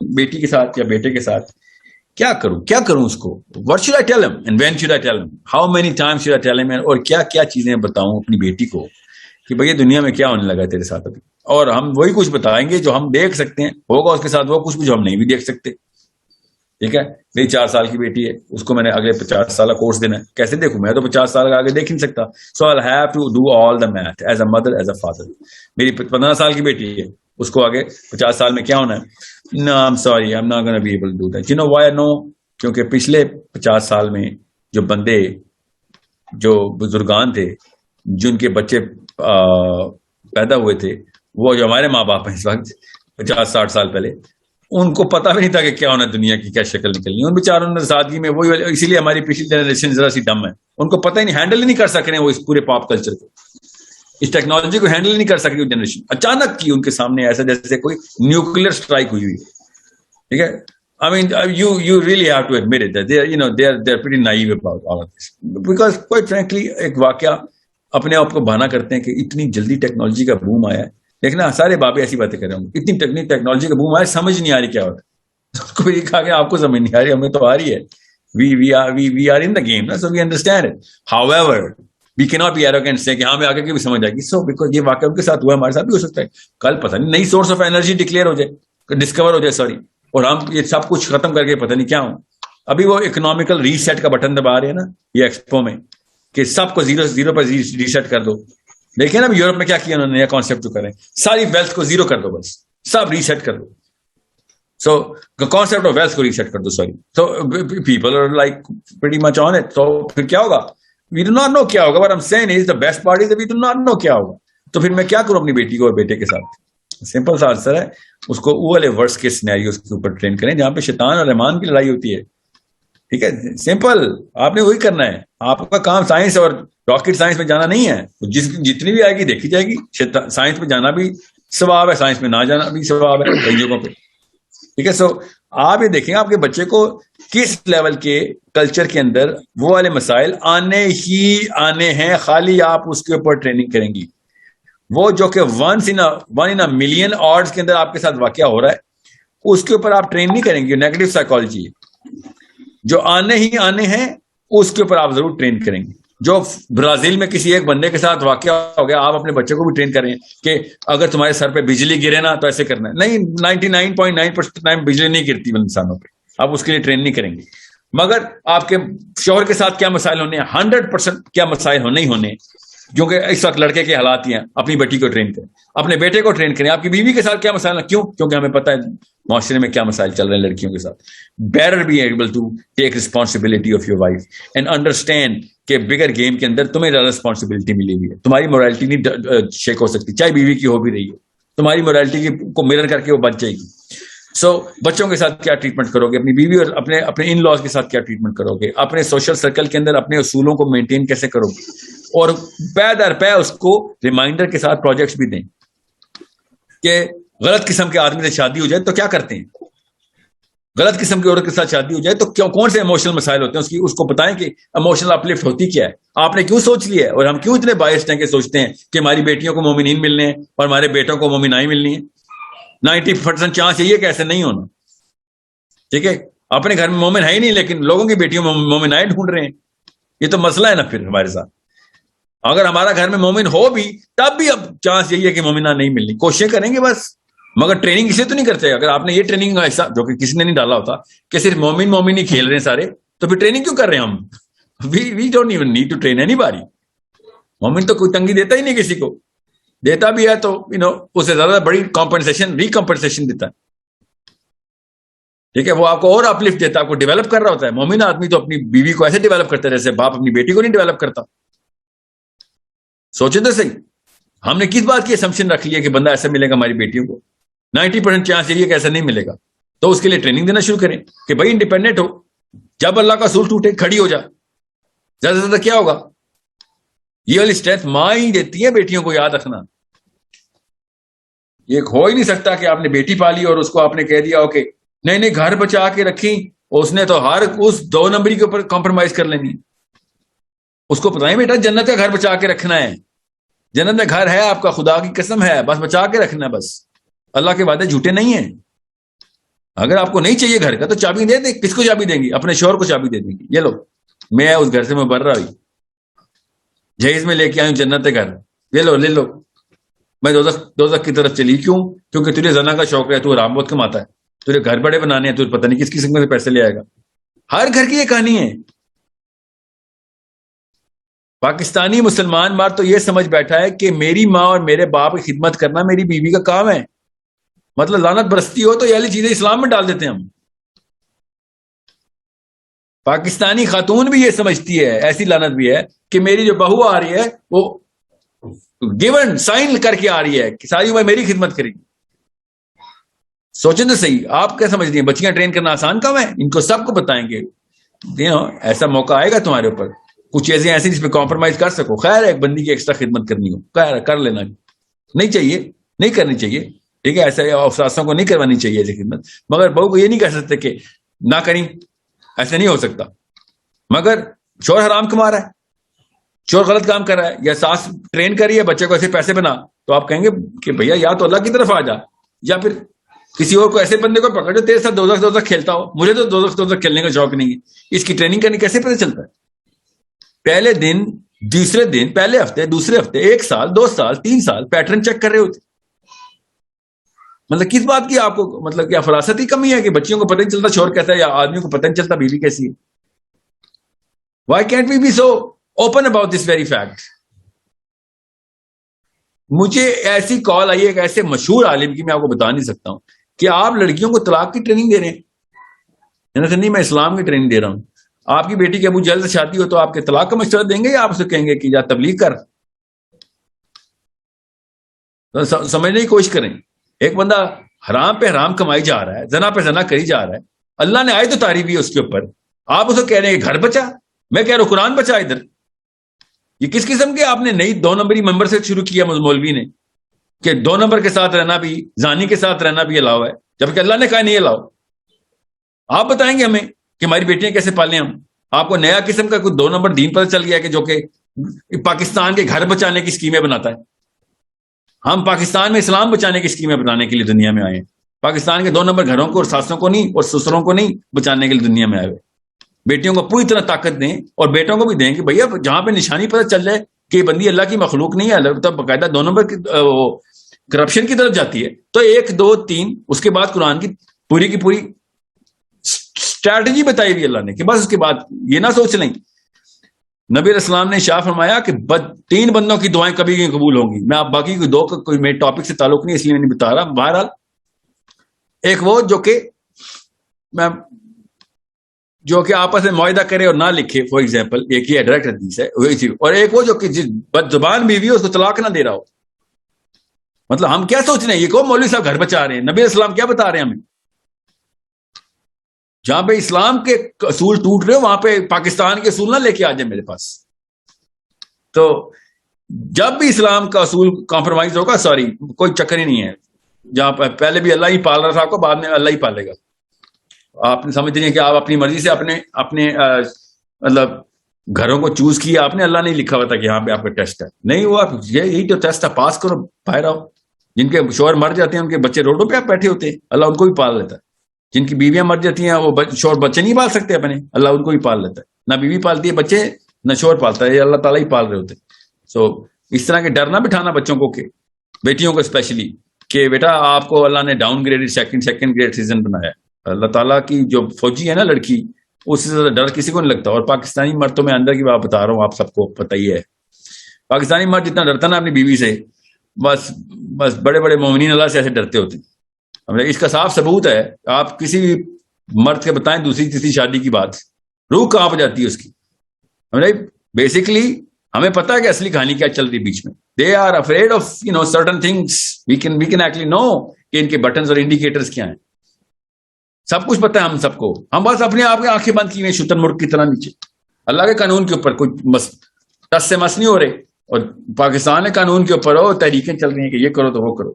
بیٹی کے ساتھ یا بیٹے کے ساتھ کیا کروں اس کو, what should I tell him and when should I tell him, how many times should I tell him, اور کیا کیا چیزیں بتاؤں اپنی بیٹی کو کہ بھئی دنیا میں کیا ہونے لگا ہے تیرے ساتھ ابھی, اور ہم وہی کچھ بتائیں گے جو ہم دیکھ سکتے ہیں, ہوگا اس کے ساتھ وہ کچھ بھی جو ہم نہیں بھی دیکھ سکتے. ٹھیک ہے, میری 4 سال کی بیٹی ہے, اس کو میں نے اگلے 50 سال کا کورس دینا ہے, کیسے دیکھوں, میں تو 50 سال کا آگے دیکھ نہیں سکتا. سو I'll have to do all the math as a mother, as a father. میری 15 سال کی بیٹی ہے, اس کو آگے 50 سال میں کیا ہونا ہے. No, I'm sorry, I'm not going to be able to do that. You know why I know? کیونکہ پچھلے 50 سال میں جو بندے, جو بزرگان تھے, جن کے بچے پیدا ہوئے تھے, وہ جو ہمارے ماں باپ ہیں اس وقت 50-60 سال پہلے, ان کو پتا بھی نہیں تھا کہ کیا ہونا دنیا کی, کیا شکل نکلنی. ان بیچاروں نے سادگی میں وہی, اسی لیے ہماری پچھلی جنریشن ذرا سی ڈم ہے, ان کو پتہ ہی نہیں, ہینڈل ہی نہیں کر سک رہے ہیں وہ اس پورے پاپ کلچر کو, اس ٹیکنالوجی کو ہینڈل نہیں کر سک رہی جنریشن. اچانک کی ان کے سامنے ایسا جیسے کوئی نیوکلیر اسٹرائک ہوئی ہوئی. ٹھیک ہے, I mean, you really have to admit it that they're pretty naive about all of this, because quite frankly ایک واقعہ اپنے آپ کو بہانا کرتے ہیں کہ اتنی جلدی ٹیکنالوجی کا بوم آیا ہے. دیکھنا سارے بابے ایسی باتیں کر رہے ہوں گے, اتنی ٹیکنالوجی کا بوم آیا, سمجھ نہیں آ رہی کیا ہوتا ہے. کو بھی کہا کہ آپ کو سمجھ نہیں آ رہی, ہمیں تو آ رہی ہے. we are in the game, so we understand it. However, we cannot be arrogant سے کہ ہمیں آگے کی بھی سمجھ آئے گی. سو بیکاز یہ واقعہ ان کے ساتھ ہوا, ہمارے ساتھ بھی ہو سکتا ہے. کل پتہ نہیں نئی سورس آف انرجی ڈکلیئر ہو جائے, ڈسکور ہو جائے, سوری, اور ہم یہ سب کچھ ختم کر کے پتہ نہیں کیا ہوں. ابھی وہ اکنامیکل ریسیٹ کا بٹن دبا رہے ہیں نا یہ ایکسپو میں, کہ سب کو زیرو پر ریسیٹ کر دو. دیکھیں نا یورپ میں کیا کیا انہوں نے, نیا کانسیپٹ جو کریں, ساری ویلتھ کو زیرو کر دو, بس سب ریسیٹ کر دو. سو کانسیپٹ آف ویلتھ کو ریسیٹ کر دو, سوری. تو people are like pretty much on it. تو پھر کیا ہوگا, وی ڈو ناٹ نو کیا ہوگا. But I am seeing is the best part is we do not know کیا ہوگا. تو پھر میں کیا کروں اپنی بیٹی کو اور بیٹے کے ساتھ؟ سمپل سا آنسر ہے, اس کو وہ والے ورس کے سینیریوز کے اوپر ٹرین کریں جہاں پہ شیطان اور رحمان کی لڑائی ہوتی ہے. ٹھیک ہے, سمپل, آپ نے وہی کرنا ہے. آپ کا کام سائنس اور راکٹ سائنس میں جانا نہیں ہے, جتنی بھی آئے گی دیکھی جائے گی. سائنس میں جانا بھی ثواب ہے, سائنس میں نہ جانا بھی ثواب ہے کئی جگہوں پہ. ٹھیک ہے, سو آپ یہ دیکھیں آپ کے بچے کو کس لیول کے کلچر کے اندر وہ والے مسائل آنے ہیں, خالی آپ اس کے اوپر ٹریننگ کریں گی. وہ جو کہ ون ان ملین آڈز کے اندر آپ کے ساتھ واقعہ ہو رہا ہے, اس کے اوپر آپ ٹرین نہیں کریں گے. نیگیٹو سائیکالوجی جو آنے ہیں اس کے اوپر آپ ضرور ٹرین کریں گے. جو برازیل میں کسی ایک بندے کے ساتھ واقعہ ہو گیا, آپ اپنے بچے کو بھی ٹرین کریں کہ اگر تمہارے سر پہ بجلی گرے نا تو ایسے کرنا ہے. نہیں, 99.9% ٹائم بجلی نہیں گرتی انسانوں پہ, آپ اس کے لیے ٹرین نہیں کریں گے. مگر آپ کے شوہر کے ساتھ کیا مسائل ہونے ہیں, 100% کیا مسائل ہونے ہی ہونے, کیونکہ اس وقت لڑکے کے حالات ہی ہیں. اپنی بیٹی کو ٹرین کریں, اپنے بیٹے کو ٹرین کریں. آپ کی بیوی کے ساتھ کیا مسائل ہیں, کیوں, کیونکہ ہمیں پتہ ہے معاشرے میں کیا مسائل چل رہے ہیں لڑکیوں کے ساتھ. Better be able to take responsibility of your wife and understand کہ بگر گیم کے اندر تمہیں زیادہ ریسپانسبلٹی ملی ہوئی ہے. تمہاری مورالٹی نہیں شیک ہو سکتی, چاہے بیوی کی ہو بھی رہی ہو. تمہاری مورالٹی کو مرر کر کے وہ بچ جائے گی. سو بچوں کے ساتھ کیا ٹریٹمنٹ کرو گے, اپنی بیوی اور اپنے ان لاز کے ساتھ کیا ٹریٹمنٹ کرو گے, اپنے سوشل سرکل کے اندر اپنے اصولوں کو مینٹین کیسے کرو گے, اور پے در پے اس کو ریمائنڈر کے ساتھ پروجیکٹس بھی دیں کہ غلط قسم کے آدمی سے شادی ہو جائے تو کیا کرتے ہیں, غلط قسم کی عورت کے ساتھ شادی ہو جائے تو کون سے ایموشنل مسائل ہوتے ہیں, اس کو بتائیں کہ ایموشنل اپلفٹ ہوتی کیا ہے, آپ نے کیوں سوچ لیا ہے, اور ہم کیوں اتنے بائسڈ ہیں کہ سوچتے ہیں کہ ہماری بیٹیوں کو مومنین ملنے ہیں اور ہمارے بیٹوں کو مومنائی ملنی ہے. 90% چانس یہ کہ ایسے نہیں ہونا. ٹھیک ہے, اپنے گھر میں مومن ہے ہی نہیں لیکن لوگوں کی بیٹیوں میں مومنائیں ڈھونڈ رہے ہیں. یہ تو مسئلہ ہے نا پھر ہمارے ساتھ. اگر ہمارا گھر میں مومن ہو بھی تب بھی اب چانس یہی ہے کہ مومنہ نہیں ملنی. کوششیں کریں گے بس, مگر ٹریننگ اسے تو نہیں کرتے. اگر آپ نے یہ ٹریننگ کا حصہ جو کہ کسی نے نہیں ڈالا ہوتا کہ صرف مومن ہی کھیل رہے ہیں سارے, تو پھر ٹریننگ کیوں کر رہے ہیں ہم. We don't even need to train anybody. مومن تو کوئی تنگی دیتا ہی نہیں کسی کو, دیتا بھی ہے تو اسے زیادہ بڑی ریکمپنسیشن دیتا ہے. ٹھیک ہے, وہ آپ کو اور اپلفٹ دیتا ہے, آپ کو ڈیولپ کر رہا ہوتا ہے. مومن آدمی تو اپنی بیوی کو ایسے ڈیولپ کرتا ہے جیسے باپ اپنی بیٹی کو نہیں ڈیولپ کرتا. سوچے تو صحیح, ہم نے کس بات کی اسمپشن رکھ لی ہے کہ بندہ ایسا ملے گا ہماری بیٹیوں کو. 90% چانس یہی ہے کہ ایسا نہیں ملے گا. تو اس کے لیے ٹریننگ دینا شروع کریں کہ بھائی انڈیپینڈنٹ ہو, جب اللہ کا اصول ٹوٹے کھڑی ہو جا. زیادہ سے زیادہ کیا ہوگا, یہ والی اسٹرینتھ ماں ہی دیتی ہے بیٹیوں کو, یاد رکھنا. یہ ہو ہی نہیں سکتا کہ آپ نے بیٹی پالی اور اس کو آپ نے کہہ دیا کہ نہیں گھر بچا کے رکھی, اس نے تو ہر اس 2 نمبری کے اوپر کمپرومائز کر لینی. اس کو بتائیں بیٹا جنت کا گھر بچا کے رکھنا ہے, جنت میں گھر ہے آپ کا, خدا کی قسم ہے, بس بچا کے رکھنا ہے. بس اللہ کے وعدے جھوٹے نہیں ہیں. اگر آپ کو نہیں چاہیے گھر کا تو چابی دے دیں. کس کو چابی دیں گی؟ اپنے شوہر کو چابی دے دیں گی. یہ لو میں اس گھر سے میں بر رہا ہوں, جہیز میں لے کے آئی ہوں جنت گھر, یہ لو لے لو. میں دوزخ کی طرف چلی. کیوں؟ کیونکہ تجھے زنا کا شوق ہے, تو آرام بہت کماتا ہے, تجھے گھر بڑے بنانے ہیں, تو پتہ نہیں کس قسم سے پیسے لے آئے گا. ہر گھر کی یہ کہانی ہے. پاکستانی مسلمان مرد تو یہ سمجھ بیٹھا ہے کہ میری ماں اور میرے باپ کی خدمت کرنا میری بیوی کا کام ہے. مطلب لعنت برستی ہو تو یہ والی چیزیں اسلام میں ڈال دیتے ہیں ہم. پاکستانی خاتون بھی یہ سمجھتی ہے, ایسی لعنت بھی ہے, کہ میری جو بہو آ رہی ہے وہ گیون سائن کر کے آ رہی ہے کہ ساری عمر میری خدمت کرے گی. سوچیں تو صحیح, آپ کیا سمجھتی ہیں بچیاں ٹرین کرنا آسان کام ہے؟ ان کو سب کو بتائیں گے, ایسا موقع آئے گا تمہارے اوپر, کچھ چیزیں ایسی جس پہ کمپرومائز کر سکو. خیر ایک بندی کی ایکسٹرا خدمت کرنی ہو, خیر کر لینا, نہیں چاہیے, نہیں کرنی چاہیے, ٹھیک ہے, ایسے افساسوں کو نہیں کروانی چاہیے ایسی خدمت. مگر بہو کو یہ نہیں کہہ سکتے کہ نہ کریں, ایسے نہیں ہو سکتا. مگر شوہر حرام کما رہا ہے, شوہر غلط کام کر رہا ہے, یا ساس ٹرین کر رہی ہے بچے کو ایسے پیسے بنا, تو آپ کہیں گے کہ بھیا یا تو اللہ کی طرف آ جا, یا پھر کسی اور کو ایسے بندے کو پکڑ جو تیرے ساتھ دوزخ کھیلتا ہو. مجھے تو دوزخ کھیلنے کا شوق نہیں ہے. اس کی ٹریننگ کرنے کیسے پتہ چلتا ہے؟ پہلے دن, دوسرے دن, پہلے ہفتے, دوسرے ہفتے, 1 سال, 2 سال, 3 سال پیٹرن چیک کر رہے ہوتے. مطلب کس بات کی آپ کو, مطلب کیا فراست ہی کمی ہے کہ بچیوں کو پتہ نہیں چلتا شوہر کیسا ہے, یا آدمیوں کو پتہ نہیں چلتا بیوی کیسی ہے؟ Why can't we be so open about this very fact? مجھے ایسی کال آئی ہے ایک ایسے مشہور عالم کی, میں آپ کو بتا نہیں سکتا ہوں, کہ آپ لڑکیوں کو طلاق کی ٹریننگ دے رہے ہیں. نہیں, میں اسلام کی ٹریننگ دے رہا ہوں. آپ کی بیٹی کی ابو جلد سے شادی ہو تو آپ کے طلاق کا مشورہ دیں گے, یا آپ سے کہیں گے کہ یا تبلیغ کر؟ سمجھنے کی کوشش کریں. ایک بندہ حرام پہ حرام کمائی جا رہا ہے, زنا پہ زنا کری جا رہا ہے, اللہ نے آیت اتاری بھی ہے اس کے اوپر, آپ اسے کہہ رہے ہیں کہ گھر بچا. میں کہہ رہا ہوں قرآن بچا. ادھر یہ کس قسم کے آپ نے نئی 2 نمبری ممبر سے شروع کیا مولوی نے, کہ 2 نمبر کے ساتھ رہنا بھی, زانی کے ساتھ رہنا بھی الاؤ ہے, جبکہ اللہ نے کہا نہیں الاؤ. آپ بتائیں گے ہمیں کہ ہماری بیٹیاں کیسے پالیں ہم؟ آپ کو نیا قسم کا کوئی 2 نمبر دین پتہ چل گیا کہ جو کہ پاکستان کے گھر بچانے کی اسکیمیں بناتا ہے. ہم پاکستان میں اسلام بچانے کی اسکیمیں بنانے کے لیے دنیا میں آئے ہیں. پاکستان کے 2 نمبر گھروں کو اور ساسوں کو نہیں اور سسروں کو نہیں بچانے کے لیے دنیا میں آئے ہوئے. بیٹیوں کو پوری طرح طاقت دیں, اور بیٹوں کو بھی دیں کہ بھیا جہاں پہ نشانی پتہ چل جائے کہ یہ بندی اللہ کی مخلوق نہیں ہے, اللہ باقاعدہ 2 نمبر کی کرپشن کی طرف جاتی ہے, تو 1 2 3 اس کے بعد قرآن کی پوری اسٹریٹجی بتائی ہوئی اللہ نے, کہ بس اس کے بعد یہ نہ سوچ لیں. نبی علیہ السلام نے شاہ فرمایا کہ 3 بندوں کی دعائیں کبھی نہیں قبول ہوں گی. میں آپ باقی کوئی 2 کا کوئی میرے ٹاپک سے تعلق نہیں, اس لیے میں نہیں بتا رہا. بہرحال ایک وہ جو کہ آپس میں معاہدہ کرے اور نہ لکھے, فار ایگزامپل, ایک یہ ڈائریکٹ حدیث ہے, اور ایک وہ جو کہ بد زبان بیوی ہے اس کو طلاق نہ دے رہا ہو. مطلب ہم کیا سوچ رہے ہیں, یہ کو مولوی صاحب گھر بچا رہے ہیں, نبی علیہ السلام کیا بتا رہے ہیں ہمیں؟ جہاں پہ اسلام کے اصول ٹوٹ رہے ہو وہاں پہ پاکستان کے اصول نہ لے کے آ جائیں میرے پاس. تو جب بھی اسلام کا اصول کمپرومائز ہوگا, سوری کوئی چکر ہی نہیں ہے. جہاں پہ پہلے بھی اللہ ہی پال رہا تھا آپ کو, بعد میں اللہ ہی پالے گا. آپ نے سمجھ نہیں کہ آپ اپنی مرضی سے اپنے مطلب گھروں کو چوز کیا آپ نے, اللہ نے لکھا ہوا تھا کہ یہاں پہ آپ کا ٹیسٹ ہے. نہیں ہوا, یہی تو ٹیسٹ ہے, پاس کرو باہر آؤ. جن کے شوہر مر جاتے ہیں ان کے بچے روڈوں پہ آپ بیٹھے ہوتے ہیں, اللہ ان کو بھی پال لیتا ہے. جن کی بیویاں مر جاتی ہیں وہ شوہر بچے نہیں پال سکتے اپنے, اللہ ان کو بھی پال لیتا ہے. نہ بیوی پالتی ہے بچے, نہ شوہر پالتا ہے, یہ اللہ تعالیٰ ہی پال رہے ہوتے ہیں. سو اس طرح کے ڈر نہ بٹھانا بچوں کو, کہ بیٹیوں کو اسپیشلی, کہ بیٹا آپ کو اللہ نے downgrade second grade season بنایا. اللہ تعالیٰ کی جو فوجی ہے نا لڑکی, اس سے زیادہ ڈر کسی کو نہیں لگتا. اور پاکستانی مردوں میں اندر کی بات بتا رہا ہوں, آپ سب کو پتہ ہی ہے, پاکستانی مرد جتنا ڈرتا نا اپنی بیوی سے, بس بڑے بڑے مومنین اللہ سے ایسے ڈرتے ہوتے ہیں. اس کا صاف ثبوت ہے, آپ کسی بھی مرد کے بتائیں دوسری تیسری شادی کی بات, روح کہاں پہ جاتی ہے اس کی. بیسکلی ہمیں پتا ہے کہ اصلی کہانی کیا چل رہی بیچ میں. They are afraid of certain things, we can actually know کہ ان کے بٹنز اور انڈیکیٹرز کیا ہیں. سب کچھ پتا ہے ہم سب کو, ہم بس اپنے آپ کی آنکھیں بند کی ہوئی شتر مرغ کی طرح نیچے. اللہ کے قانون کے اوپر کوئی ٹس سے مس نہیں ہو رہے, اور پاکستان کے قانون کے اوپر ہو تحریکیں چل رہی ہیں کہ یہ کرو تو وہ کرو.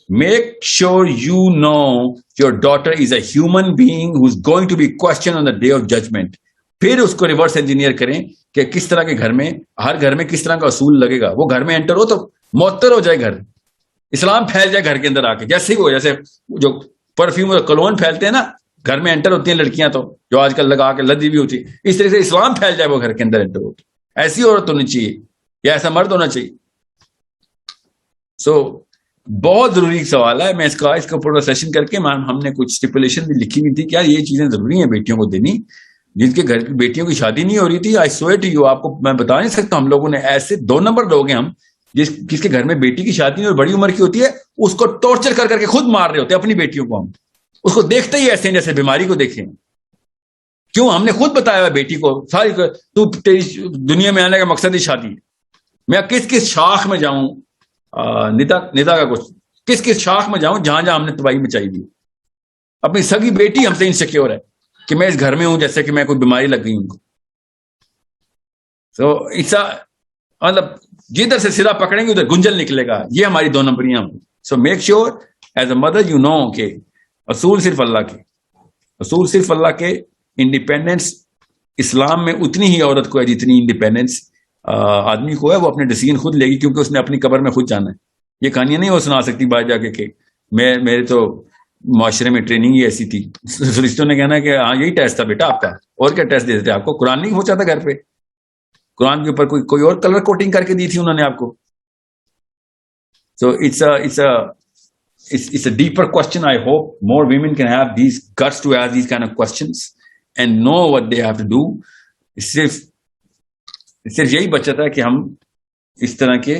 Make sure you know your daughter is a human being who's going to be questioned on the day of judgment. پھر اس کو ریورس انجینئر کریں کہ کس طرح کے گھر میں, ہر گھر میں کس طرح کا اصول لگے گا. وہ گھر میں انٹر ہو تو معطر ہو جائے گھر, اسلام پھیل جائے گھر کے اندر آ کے, جیسے ہی وہ جیسے جو پرفیوم اور کلون پھیلتے ہیں نا گھر میں انٹر ہوتی ہیں لڑکیاں تو جو آج کل لگا کے لدی بھی ہوتی ہے, اس طرح سے اسلام پھیل جائے وہ گھر کے اندر انٹر ہوتی, ایسی عورت ہونی چاہیے یا ایسا مرد ہونا چاہیے. سو بہت ضروری سوال ہے. میں اس کا پورا سیشن کر کے ہم نے کچھ اسٹیپولیشن بھی لکھی ہوئی تھی کہ یار یہ چیزیں ضروری ہیں بیٹیوں کو دینی, جن کے گھر بیٹیوں کی شادی نہیں ہو رہی تھی. آئی سوئر ٹو یو, آپ کو میں بتا نہیں سکتا, ہم لوگوں نے ایسے 2 نمبر لوگ ہیں ہم جس کے گھر میں بیٹی کی شادی اور بڑی عمر کی ہوتی ہے, اس کو ٹارچر کر کے خود مار رہے ہوتے ہیں اپنی بیٹیوں کو. ہم اس کو دیکھتے ہی ایسے ہیں جیسے بیماری کو دیکھیں. کیوں؟ ہم نے خود بتایا بیٹی کو ساری تیری دنیا میں آنے کا مقصد ہی شادی ہے. میں کس شاخ میں جاؤں, نیتا کا کچھ کس شاخ میں جاؤں جہاں ہم نے تباہی مچائی دی. اپنی سگی بیٹی ہم سے انسیکیور ہے کہ میں اس گھر میں ہوں جیسے کہ میں کوئی بیماری لگ گئی ہوں. سو مطلب جدھر سے سرا پکڑیں گے ادھر گنجل نکلے گا. یہ ہماری 2 نمبریاں. So make sure as a mother you know کہ اصول صرف اللہ کے انڈیپینڈنس اسلام میں اتنی ہی عورت کو ہے جتنی انڈیپینڈنس آدمی کو ہے. وہ اپنے ڈیسیژن خود لے گی کیونکہ اس نے اپنی قبر میں خود جانا ہے. یہ کہانیاں نہیں وہ سنا سکتی باہر جا کے کہ میرے تو معاشرے میں ٹریننگ ہی ایسی تھی. فرشتوں نے کہنا کہ ہاں یہی ٹیسٹ تھا بیٹا آپ کا, اور کیا ٹیسٹ دیتے تھے آپ کو؟ قرآن نہیں پہنچا تھا گھر پہ؟ قرآن کے اوپر کوئی اور کلر کوٹنگ کر کے دی تھی انہوں نے آپ کو. سو it's a deeper question. I hope more women can have these guts to ask these kind of questions and know what they have to do. صرف یہی بچتا ہے کہ ہم اس طرح کے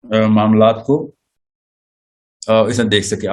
معاملات کو اسے دیکھ سکے.